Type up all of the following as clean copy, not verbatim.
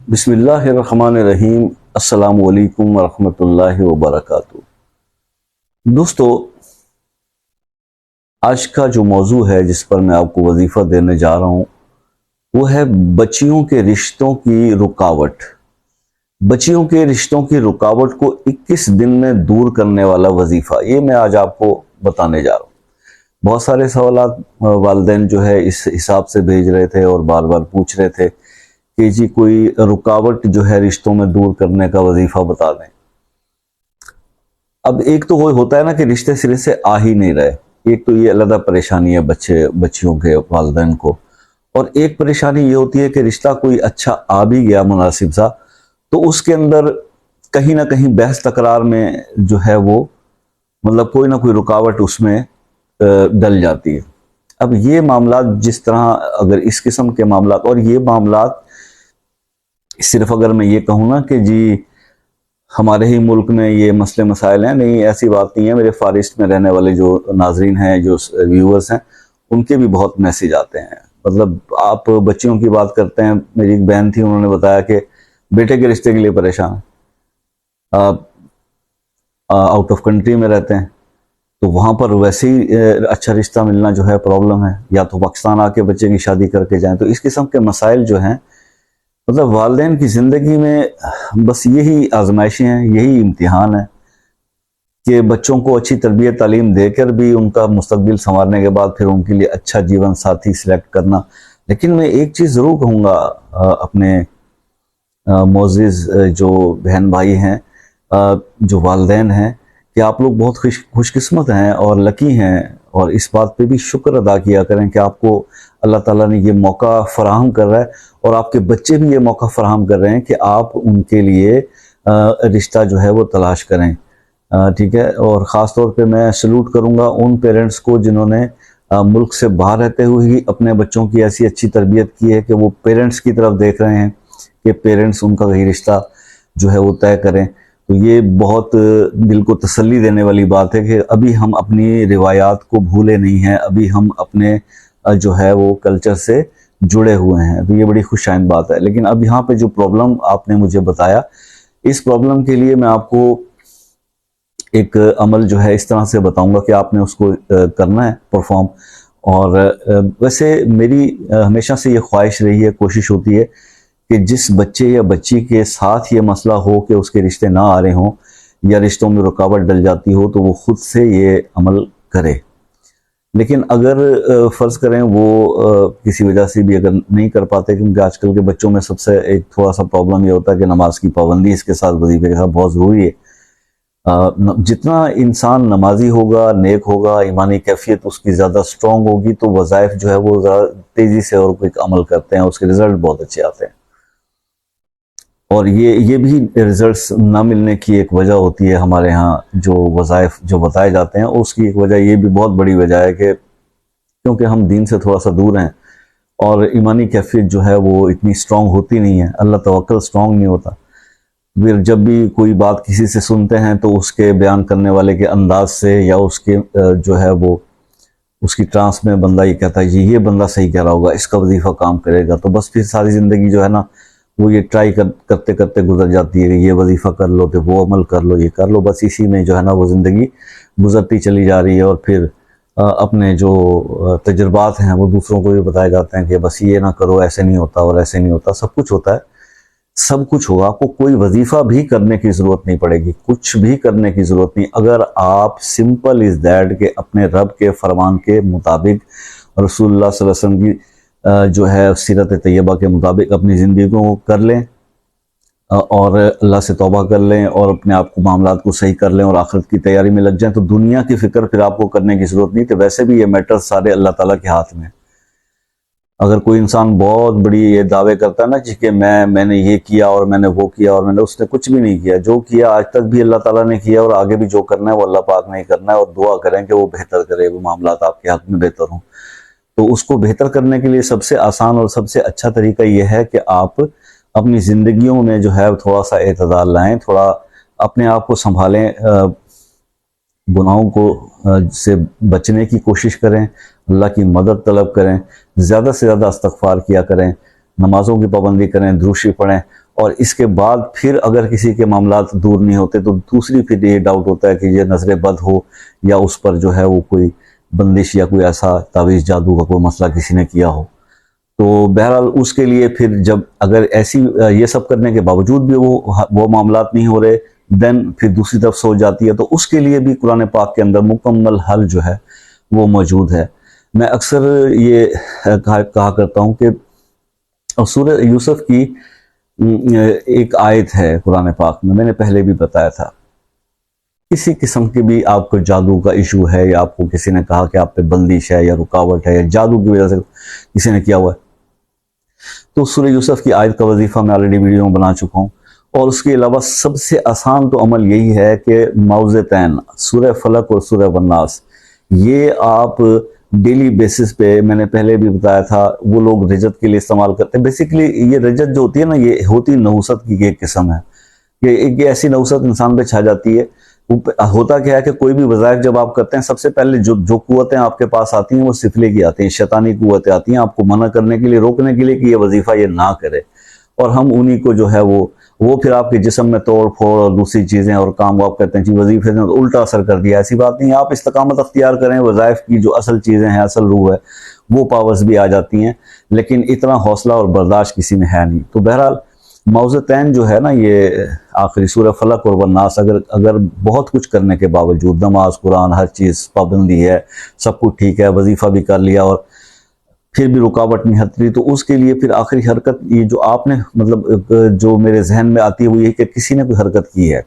بسم اللہ الرحمن الرحیم۔ السلام علیکم ورحمۃ اللہ وبرکاتہ۔ دوستو، آج کا جو موضوع ہے جس پر میں آپ کو وظیفہ دینے جا رہا ہوں وہ ہے بچیوں کے رشتوں کی رکاوٹ۔ بچیوں کے رشتوں کی رکاوٹ کو 21 دن میں دور کرنے والا وظیفہ، یہ میں آج آپ کو بتانے جا رہا ہوں۔ بہت سارے سوالات والدین جو ہے اس حساب سے بھیج رہے تھے اور بار بار پوچھ رہے تھے کہ جی کوئی رکاوٹ جو ہے رشتوں میں دور کرنے کا وظیفہ بتا دیں۔ اب ایک تو وہ ہوتا ہے نا کہ رشتے سرے سے آ ہی نہیں رہے، ایک تو یہ علیحدہ پریشانی ہے بچیوں کے والدین کو، اور ایک پریشانی یہ ہوتی ہے کہ رشتہ کوئی اچھا آ بھی گیا مناسب سا تو اس کے اندر کہیں نہ کہیں بحث تکرار میں جو ہے وہ مطلب کوئی نہ کوئی رکاوٹ اس میں ڈل جاتی ہے۔ اب یہ معاملات جس طرح اگر اس قسم کے معاملات، اور یہ معاملات صرف اگر میں یہ کہوں نا کہ جی ہمارے ہی ملک میں یہ مسئلے مسائل ہیں، نہیں، ایسی بات نہیں ہے۔ میرے فار ایسٹ میں رہنے والے جو ناظرین ہیں، جو ویورز ہیں، ان کے بھی بہت میسیج آتے ہیں۔ مطلب آپ بچیوں کی بات کرتے ہیں، میری ایک بہن تھی، انہوں نے بتایا کہ بیٹے کے رشتے کے لیے پریشان ہیں، آؤٹ آف کنٹری میں رہتے ہیں تو وہاں پر ویسے ہی اچھا رشتہ ملنا جو ہے پرابلم ہے، یا تو پاکستان آ کے بچے کی شادی کر کے جائیں۔ تو اس قسم کے مسائل جو ہیں، مطلب والدین کی زندگی میں بس یہی آزمائشیں ہیں، یہی امتحان ہے کہ بچوں کو اچھی تربیت تعلیم دے کر بھی ان کا مستقبل سنوارنے کے بعد پھر ان کے لیے اچھا جیون ساتھی سلیکٹ کرنا۔ لیکن میں ایک چیز ضرور کہوں گا اپنے معزز جو بہن بھائی ہیں، جو والدین ہیں، کہ آپ لوگ بہت خوش قسمت ہیں اور لکی ہیں، اور اس بات پہ بھی شکر ادا کیا کریں کہ آپ کو اللہ تعالیٰ نے یہ موقع فراہم کر رہا ہے، اور آپ کے بچے بھی یہ موقع فراہم کر رہے ہیں کہ آپ ان کے لیے رشتہ جو ہے وہ تلاش کریں، ٹھیک ہے۔ اور خاص طور پہ میں سلوٹ کروں گا ان پیرنٹس کو جنہوں نے ملک سے باہر رہتے ہوئے ہی اپنے بچوں کی ایسی اچھی تربیت کی ہے کہ وہ پیرنٹس کی طرف دیکھ رہے ہیں کہ پیرنٹس ان کا وہی رشتہ جو ہے وہ طے کریں۔ تو یہ بہت دل کو تسلی دینے والی بات ہے کہ ابھی ہم اپنی روایات کو بھولے نہیں ہیں، ابھی ہم اپنے جو ہے وہ کلچر سے جڑے ہوئے ہیں، تو یہ بڑی خوش آئند بات ہے۔ لیکن اب یہاں پہ جو پرابلم آپ نے مجھے بتایا، اس پرابلم کے لیے میں آپ کو ایک عمل جو ہے اس طرح سے بتاؤں گا کہ آپ نے اس کو کرنا ہے پرفارم۔ اور ویسے میری ہمیشہ سے یہ خواہش رہی ہے، کوشش ہوتی ہے کہ جس بچے یا بچی کے ساتھ یہ مسئلہ ہو کہ اس کے رشتے نہ آ رہے ہوں یا رشتوں میں رکاوٹ ڈل جاتی ہو تو وہ خود سے یہ عمل کرے۔ لیکن اگر فرض کریں وہ کسی وجہ سے بھی اگر نہیں کر پاتے، کیونکہ آج کل کے بچوں میں سب سے ایک تھوڑا سا پرابلم یہ ہوتا ہے کہ نماز کی پابندی اس کے ساتھ وظیفے کے ساتھ بہت ضروری ہے۔ جتنا انسان نمازی ہوگا، نیک ہوگا، ایمانی کیفیت اس کی زیادہ سٹرونگ ہوگی تو وظائف جو ہے وہ زیادہ تیزی سے اور کوئی عمل کرتے ہیں، اس کے رزلٹ بہت اچھے آتے ہیں۔ اور یہ بھی رزلٹس نہ ملنے کی ایک وجہ ہوتی ہے ہمارے ہاں جو وظائف جو بتائے جاتے ہیں، اس کی ایک وجہ یہ بھی بہت بڑی وجہ ہے کہ کیونکہ ہم دین سے تھوڑا سا دور ہیں اور ایمانی کیفیت جو ہے وہ اتنی سٹرونگ ہوتی نہیں ہے، اللہ توکل سٹرونگ نہیں ہوتا۔ پھر جب بھی کوئی بات کسی سے سنتے ہیں تو اس کے بیان کرنے والے کے انداز سے یا اس کے جو ہے وہ اس کی ٹرانس میں بندہ یہ کہتا ہے جی یہ بندہ صحیح کہہ رہا ہوگا، اس کا وظیفہ کام کرے گا، تو بس پھر ساری زندگی جو ہے نا وہ یہ ٹرائی کرتے کرتے گزر جاتی ہے کہ یہ وظیفہ کر لو، کہ وہ عمل کر لو، یہ کر لو، بس اسی میں جو ہے نا وہ زندگی گزرتی چلی جا رہی ہے۔ اور پھر اپنے جو تجربات ہیں وہ دوسروں کو بھی بتائے جاتے ہیں کہ بس یہ نہ کرو، ایسے نہیں ہوتا اور ایسے نہیں ہوتا۔ سب کچھ ہوتا ہے، سب کچھ ہوگا، آپ کو کوئی وظیفہ بھی کرنے کی ضرورت نہیں پڑے گی، کچھ بھی کرنے کی ضرورت نہیں، اگر آپ سمپل از دیٹ کہ اپنے رب کے فرمان کے مطابق، رسول اللہ صلی اللہ علیہ وسلم کی جو ہے سیرت طیبہ کے مطابق اپنی زندگی کو کر لیں اور اللہ سے توبہ کر لیں اور اپنے آپ کو معاملات کو صحیح کر لیں اور آخرت کی تیاری میں لگ جائیں، تو دنیا کی فکر پھر آپ کو کرنے کی ضرورت نہیں۔ تو ویسے بھی یہ میٹر سارے اللہ تعالیٰ کے ہاتھ میں۔ اگر کوئی انسان بہت بڑی یہ دعوے کرتا ہے نا جی کہ میں نے یہ کیا اور میں نے وہ کیا اور اس نے کچھ بھی نہیں کیا، جو کیا آج تک بھی اللہ تعالیٰ نے کیا اور آگے بھی جو کرنا ہے وہ اللہ پاک نے ہی کرنا ہے، اور دعا کریں کہ وہ بہتر کرے، وہ معاملات آپ کے حق میں بہتر ہوں۔ تو اس کو بہتر کرنے کے لیے سب سے آسان اور سب سے اچھا طریقہ یہ ہے کہ آپ اپنی زندگیوں میں جو ہے تھوڑا سا اعتدال لائیں، تھوڑا اپنے آپ کو سنبھالیں، گناہوں کو سے بچنے کی کوشش کریں، اللہ کی مدد طلب کریں، زیادہ سے زیادہ استغفار کیا کریں، نمازوں کی پابندی کریں، درود شریف پڑھیں، اور اس کے بعد پھر اگر کسی کے معاملات دور نہیں ہوتے تو دوسری پھر یہ ڈاؤٹ ہوتا ہے کہ یہ نظر بد ہو یا اس پر جو ہے وہ کوئی بندش یا کوئی ایسا تعویذ جادو کا کوئی مسئلہ کسی نے کیا ہو. تو بہرحال اس کے لیے پھر جب اگر ایسی یہ سب کرنے کے باوجود بھی وہ معاملات نہیں ہو رہے دین پھر دوسری طرف سوچ جاتی ہے, تو اس کے لیے بھی قرآن پاک کے اندر مکمل حل جو ہے وہ موجود ہے. میں اکثر یہ کہا کرتا ہوں کہ سورہ یوسف کی ایک آیت ہے قرآن پاک میں نے پہلے بھی بتایا تھا, کسی قسم کے بھی آپ کو جادو کا ایشو ہے یا آپ کو کسی نے کہا کہ آپ پہ بندش ہے یا رکاوٹ ہے یا جادو کی وجہ سے کسی نے کیا ہوا ہے, تو سورہ یوسف کی آیت کا وظیفہ میں آلریڈی ویڈیو میں بنا چکا ہوں. اور اس کے علاوہ سب سے آسان تو عمل یہی ہے کہ معوذتین سورہ فلق اور سورہ والناس, یہ آپ ڈیلی بیسس پہ, میں نے پہلے بھی بتایا تھا, وہ لوگ رجت کے لیے استعمال کرتے ہیں. بیسیکلی یہ رجت جو ہوتی ہے نا, یہ ہوتی نحوست کی ایک قسم ہے, کہ ایک ایسی نحوست انسان پہ چھا جاتی ہے. ہوتا کیا ہے کہ کوئی بھی وظائف جب آپ کرتے ہیں سب سے پہلے جو قوتیں آپ کے پاس آتی ہیں وہ سفلے کی آتی ہیں, شیطانی قوتیں آتی ہیں آپ کو منع کرنے کے لیے, روکنے کے لیے کہ یہ وظیفہ یہ نہ کرے, اور ہم انہی کو جو ہے وہ پھر آپ کے جسم میں توڑ پھوڑ اور دوسری چیزیں اور کام وہ آپ کہتے ہیں کہ وظیفے نے الٹا اثر کر دیا. ایسی بات نہیں, آپ استقامت اختیار کریں, وظائف کی جو اصل چیزیں ہیں, اصل روح ہے, وہ پاورز بھی آ جاتی ہیں, لیکن اتنا حوصلہ اور برداشت کسی میں ہے نہیں. تو بہرحال معوذتین جو ہے نا, یہ آخری سورہ فلق اور والناس, اگر بہت کچھ کرنے کے باوجود, نماز قرآن ہر چیز پابندی ہے, سب کچھ ٹھیک ہے, وظیفہ بھی کر لیا اور پھر بھی رکاوٹ نہیں ہٹ رہی, تو اس کے لیے پھر آخری حرکت یہ جو آپ نے مطلب جو میرے ذہن میں آتی ہے وہ یہ کہ کسی نے کوئی حرکت کی ہے.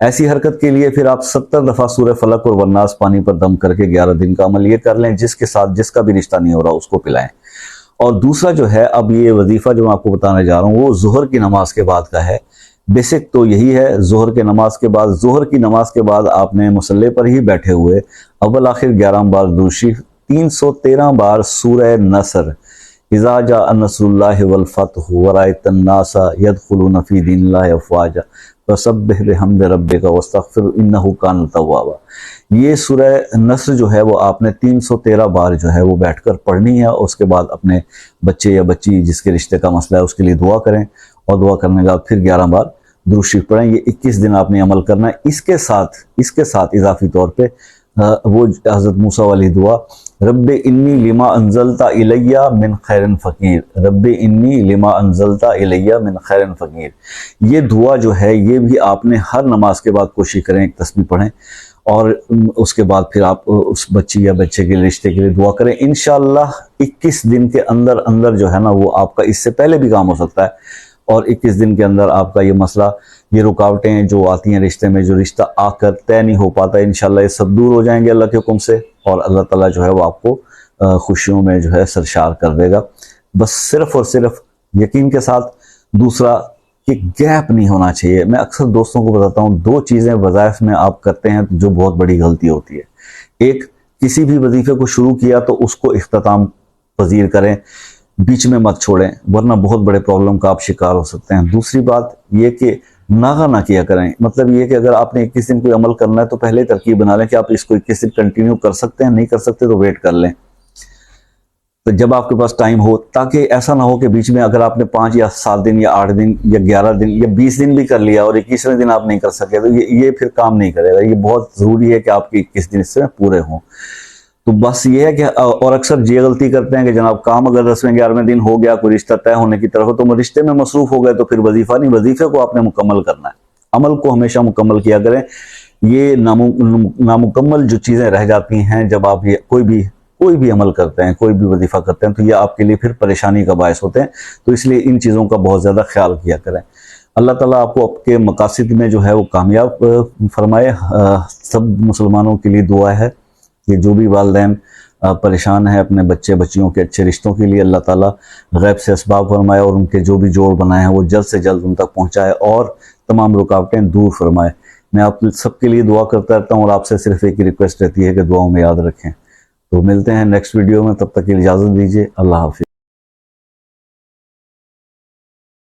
ایسی حرکت کے لیے پھر آپ 70 دفعہ سورہ فلق اور والناس پانی پر دم کر کے 11 دن کا عمل یہ کر لیں, جس کے ساتھ جس کا بھی رشتہ نہیں ہو رہا اس کو پلائیں. اور دوسرا جو ہے, اب یہ وظیفہ جو میں آپ کو بتانے جا رہا ہوں وہ ظہر کی نماز کے بعد کا ہے. بیسک تو یہی ہے, ظہر کی نماز کے بعد آپ نے مصلی پر ہی بیٹھے ہوئے اول آخر 11 بار درود شریف, 313 بار سورہ نصر, اذا جاء نصر اللہ والفتح ورأیت الناس يدخلون فی دین اللہ افواجا فسبح بحمد ربک واستغفر انہ کان توابا. یہ سورہ نصر جو ہے وہ آپ نے 313 بار جو ہے وہ بیٹھ کر پڑھنی ہے. اس کے بعد اپنے بچے یا بچی جس کے رشتے کا مسئلہ ہے اس کے لیے دعا کریں, اور دعا کرنے کے بعد پھر 11 بار درود شریف پڑھیں. یہ 21 دن آپ نے عمل کرنا ہے. اس کے ساتھ اضافی طور پہ وہ حضرت موسیٰ والی دعا, رب انی لما انزلتا الیہ من خیر فقیر, رب انی لما انزلتا الیہ من خیر فقیر. یہ دعا جو ہے یہ بھی آپ نے ہر نماز کے بعد کوشش کریں, ایک تسبیح پڑھیں, اور اس کے بعد پھر آپ اس بچی یا بچے کے رشتے کے لیے دعا کریں. انشاءاللہ 21 دن کے اندر جو ہے نا وہ آپ کا, اس سے پہلے بھی کام ہو سکتا ہے, اور 21 دن کے اندر آپ کا یہ مسئلہ, یہ رکاوٹیں جو آتی ہیں رشتے میں, جو رشتہ آ کر طے نہیں ہو پاتا, انشاءاللہ یہ سب دور ہو جائیں گے اللہ کے حکم سے, اور اللہ تعالیٰ جو ہے وہ آپ کو خوشیوں میں جو ہے سرشار کر دے گا. بس صرف اور صرف یقین کے ساتھ. دوسرا کہ گیپ نہیں ہونا چاہیے. میں اکثر دوستوں کو بتاتا ہوں 2 چیزیں وظائف میں آپ کرتے ہیں جو بہت بڑی غلطی ہوتی ہے. ایک, کسی بھی وظیفے کو شروع کیا تو اس کو اختتام پذیر کریں, بیچ میں مت چھوڑیں, ورنہ بہت بڑے پرابلم کا آپ شکار ہو سکتے ہیں. دوسری بات یہ کہ ناغہ نہ کیا کریں. مطلب یہ کہ اگر آپ نے 21 دن کوئی عمل کرنا ہے تو پہلے ترکیب بنا لیں کہ آپ اس کو 21 دن کنٹینیو کر سکتے ہیں, نہیں کر سکتے تو ویٹ کر لیں, تو جب آپ کے پاس ٹائم ہو, تاکہ ایسا نہ ہو کہ بیچ میں اگر آپ نے 5 یا 7 دن یا 8 دن یا 11 دن یا 20 دن بھی کر لیا اور 21ویں دن آپ نہیں کر سکے, تو یہ پھر کام نہیں کرے گا. یہ بہت ضروری ہے کہ آپ کے 21 دن اس سے پورے ہوں. تو بس یہ ہے کہ, اور اکثر یہ غلطی کرتے ہیں کہ جناب کام اگر 10ویں 11ویں دن ہو گیا, کوئی رشتہ طے ہونے کی طرف ہو, تو رشتے میں مصروف ہو گئے تو پھر وظیفہ نہیں, وظیفے کو آپ نے مکمل کرنا ہے. عمل کو ہمیشہ مکمل کیا کریں. یہ نامکمل جو چیزیں رہ جاتی ہیں جب آپ یہ کوئی بھی عمل کرتے ہیں, کوئی بھی وظیفہ کرتے ہیں, تو یہ آپ کے لیے پھر پریشانی کا باعث ہوتے ہیں. تو اس لیے ان چیزوں کا بہت زیادہ خیال کیا کریں. اللہ تعالیٰ آپ کو آپ کے مقاصد میں جو ہے وہ کامیاب فرمائے. سب مسلمانوں کے لیے دعا ہے کہ جو بھی والدین پریشان ہیں اپنے بچے بچیوں کے اچھے رشتوں کے لیے, اللہ تعالیٰ غیب سے اسباب فرمائے اور ان کے جو بھی جوڑ بنائے ہیں وہ جلد سے جلد ان تک پہنچائے اور تمام رکاوٹیں دور فرمائے. میں آپ سب کے لیے دعا کرتا رہتا ہوں, اور آپ سے صرف ایک ریکویسٹ رہتی ہے کہ دعاؤں میں یاد رکھیں. تو ملتے ہیں نیکسٹ ویڈیو میں, تب تک کے لیے اجازت دیجیے. اللہ حافظ.